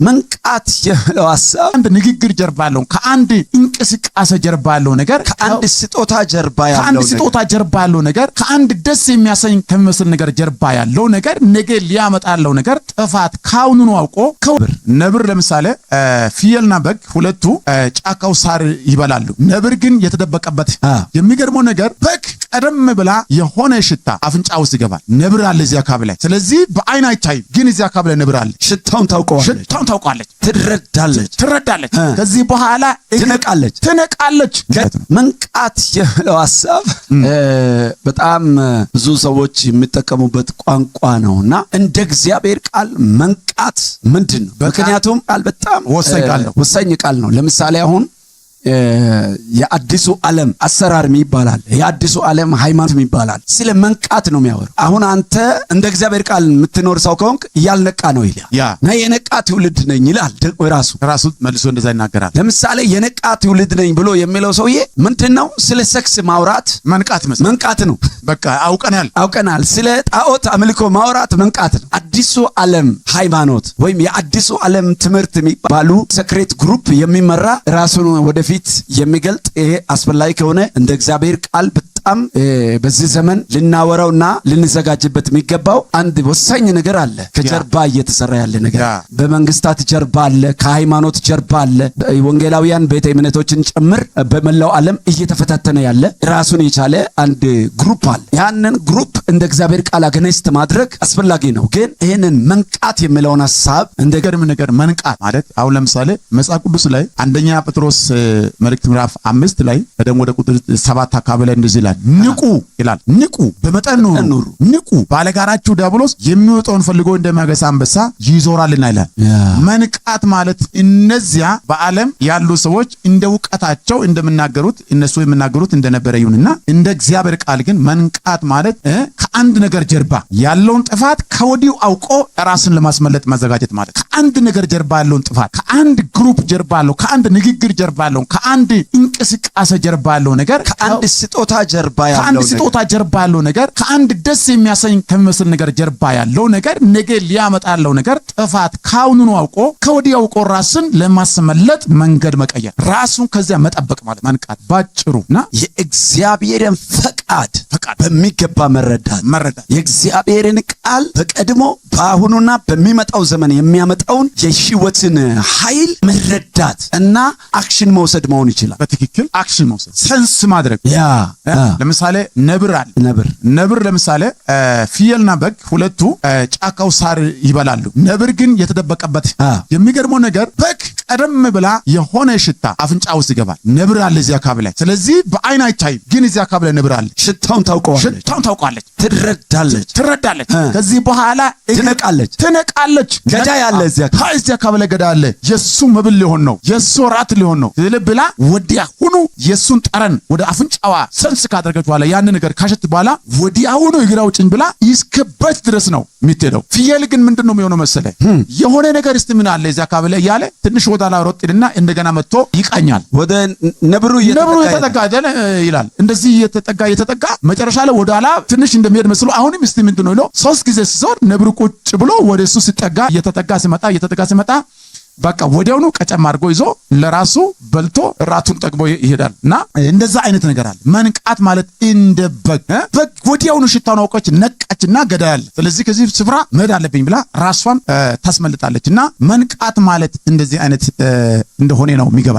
መንቃት የሚለው ሐሳብ አንድ ንግግር ጀርባ ያለው ከአንድ እንቅስቃሴ ጀርባ ያለው ነገር ከአንድ ስጦታ ጀርባ ያለው ነገር ከአንድ ደስ የሚያሰኝ ከሚመስል ነገር ጀርባ ያለው ነገር ነገ ሊያመጣ ያለው ነገር ጥፋት ካሁኑ አውቆ ነብር ለምሳሌ ፍየልና በግ ሁለቱ ጫካው ሳር ይበላሉ። ነብር ግን የተደበቀበት የሚገርመው ነገር በግ ቀደም ብላ የሆነ ሽታ አፍንጫ ውስጥ ይገባል። ነብር አለ እዚያ አካባቢ ላይ። ስለዚህ በአይን አይታይም፣ ግን እዚያ አካባቢ ላይ ነብር አለ። ሽታውን ታውቀዋለች፣ ትረዳለች። ከዚህ በኋላ ትነቃለች። መንቃት የሚለው ሐሳብ በጣም ብዙ ሰዎች የሚጠቀሙበት ቋንቋ ነውና እንደ እግዚአብሔር ቃል መንቃት ምንድነው? ምክንያቱም ቃል በጣም ወሳኝ ቃል ነው። ለምሳሌ አሁን የአዲሱ ዓለም አሰራር ይባላል፣ የአዲሱ ዓለም ሃይማኖት ይባላል። ስለ መንቃት ነው የሚያወራው። አሁን አንተ እንደ እግዚአብሔር ቃል የምትኖር ሰው ከሆንክ ያልነቃ ነው ይላል። ና የነቃ ትውልድ ነኝ ይላል ራሱ መልሶ እንደዛ ይናገራል። ለምሳሌ የነቃ ትውልድ ነኝ ብሎ የሚለው ሰውዬ ምንድነው? ስለ ሴክስ ማውራት መንቃት ነው። በቃ አውቀናል። ስለ ጣዖት አምልኮ ማውራት መንቃት ነው። አዲሱ ዓለም ሃይማኖት ወይም የአዲሱ ዓለም ትምህርት የሚባሉ ሰክሬት ግሩፕ የሚመራ ራሱን ወደፊት የሚገልጥ ይሄ አስፈላጊ ከሆነ እንደ እግዚአብሔር ቃል በጣም በዚህ ዘመን ልናወራውና ልንዘጋጅበት የሚገባው አንድ ወሳኝ ነገር አለ። ከጀርባ እየተሰራ ያለ ነገር በመንግስታት ጀርባ አለ፣ ከሃይማኖት ጀርባ አለ። ወንጌላውያን ቤተ እምነቶችን ጭምር በመላው ዓለም እየተፈታተነ ያለ ራሱን የቻለ አንድ ግሩፕ አለ። ያንን ግሩፕ እንደ እግዚአብሔር ቃል አገነስት ማድረግ አስፈላጊ ነው። ግን ይህንን መንቃት የሚለውን ሐሳብ እንደ ገርም ነገር መንቃት ማለት አሁን ለምሳሌ መጽሐፍ ቅዱስ ላይ አንደኛ ጴጥሮስ መልእክት ምዕራፍ 5 ላይ ደግሞ ወደ ቁጥር 7 አካባቢ ላይ እንደዚህ ይላል፣ ንቁ ይላል። ንቁ፣ በመጠን ኑሩ። ንቁ፣ ባለጋራችሁ ዲያብሎስ የሚወጣውን ፈልጎ እንደሚያገሳ አንበሳ ይዞራልና ይላል። መንቃት ማለት እነዚያ በዓለም ያሉ ሰዎች እንደ ዕውቀታቸው እንደምናገሩት እነሱ የሚናገሩት እንደነበረ ይሁንና እንደ እግዚአብሔር ቃል ግን መንቃት ማለት ከአንድ ነገር ጀርባ ያለውን ጥፋት ከወዲሁ አውቆ ራስን ለማስመለጥ መዘጋጀት ማለት። ከአንድ ነገር ጀርባ ያለውን ጥፋት፣ ከአንድ ግሩፕ ጀርባ ያለው፣ ከአንድ ንግግር ጀርባ ያለው፣ ከአንድ እንቅስቃሴ ጀርባ ያለው ነገር፣ ከአንድ ስጦታ ጀርባ ያለው ነገር፣ ከአንድ ደስ የሚያሰኝ ከሚመስል ነገር ጀርባ ያለው ነገር ነገ ሊያመጣ ያለው ነገር ጥፋት ካሁኑ አውቆ ከወዲሁ አውቆ ራስን ለማስመለጥ መንገድ መቀየር፣ ራሱን ከዚያ መጠበቅ ማለት መንቃት ባጭሩና የእግዚአብሔርን ፈቃድ በሚገባ መረዳት የእግዚአብሔርን ቃል በቀድሞ በአሁኑና በሚመጣው ዘመን የሚያመጣውን የህይወትን ኃይል መረዳት እና አክሽን መውሰድ መሆን ይችላል። በትክክል አክሽን መውሰድ ሰንስ ማድረግ። ለምሳሌ ነብር ለምሳሌ ፍየልና በግ ሁለቱ ጫካው ሳር ይበላሉ። ነብር ግን የተደበቀበት የሚገርመው ነገር በግ ቀደም ብላ የሆነ ሽታ አፍንጫ ውስጥ ይገባል። ነብር አለ እዚያ አካባቢ ላይ። ስለዚህ በአይን አይታይም፣ ግን እዚያ አካባቢ ላይ ነብር አለ። ሽታውን ታውቀዋለች፣ ትረዳለች። ከዚህ በኋላ ትነቃለች። ገዳይ አለ እዚያ አካባቢ ላይ ገዳይ አለ። የሱ መብል ሊሆን ነው፣ የሱ ራት ሊሆን ነው ብላ ወዲያውኑ የሱን ጠረን ወደ አፍንጫዋ ሰንስ ካደረገች በኋላ ያን ነገር ካሸት በኋላ ወዲያውኑ እግራው ጭን ብላ እስከበት ድረስ ነው የምትሄደው። ፍየል ግን ምንድነው የሚሆነው መሰለ? የሆነ ነገር እስቲ ምን አለ እዚያ አካባቢ ላይ ያለ ትንሽ ወዳላ ሮጥ ይልና እንደገና መጥቶ ይቃኛል። ወደ ነብሩ የተጠጋ ይላል። እንደዚህ የተጠጋ መጨረሻ ላይ ወዳላ ትንሽ እንደሚሄድ መስሎ አሁንም እስቲ ምንድነው ይለው 3 ጊዜ ሲዞር ነብሩ ቁጭ ብሎ ወደሱ ሲጠጋ እየተጠጋ ሲመጣ በቃ ወዲያውኑ ቀጨም አድርጎ ይዞ ለራሱ በልቶ ራቱን ጠግቦ ይሄዳል። እና እንደዛ አይነት ነገር አለ። መንቃት ማለት እንደ በግ ወዲያውኑ ሽታውን አውቀች ነቃችና ገዳይ አለ፣ ስለዚህ ከዚህ ስፍራ መሄድ አለብኝ ብላ ራሷን ታስመልጣለች። እና መንቃት ማለት እንደዚህ አይነት እንደሆነ ነው የሚገባኝ።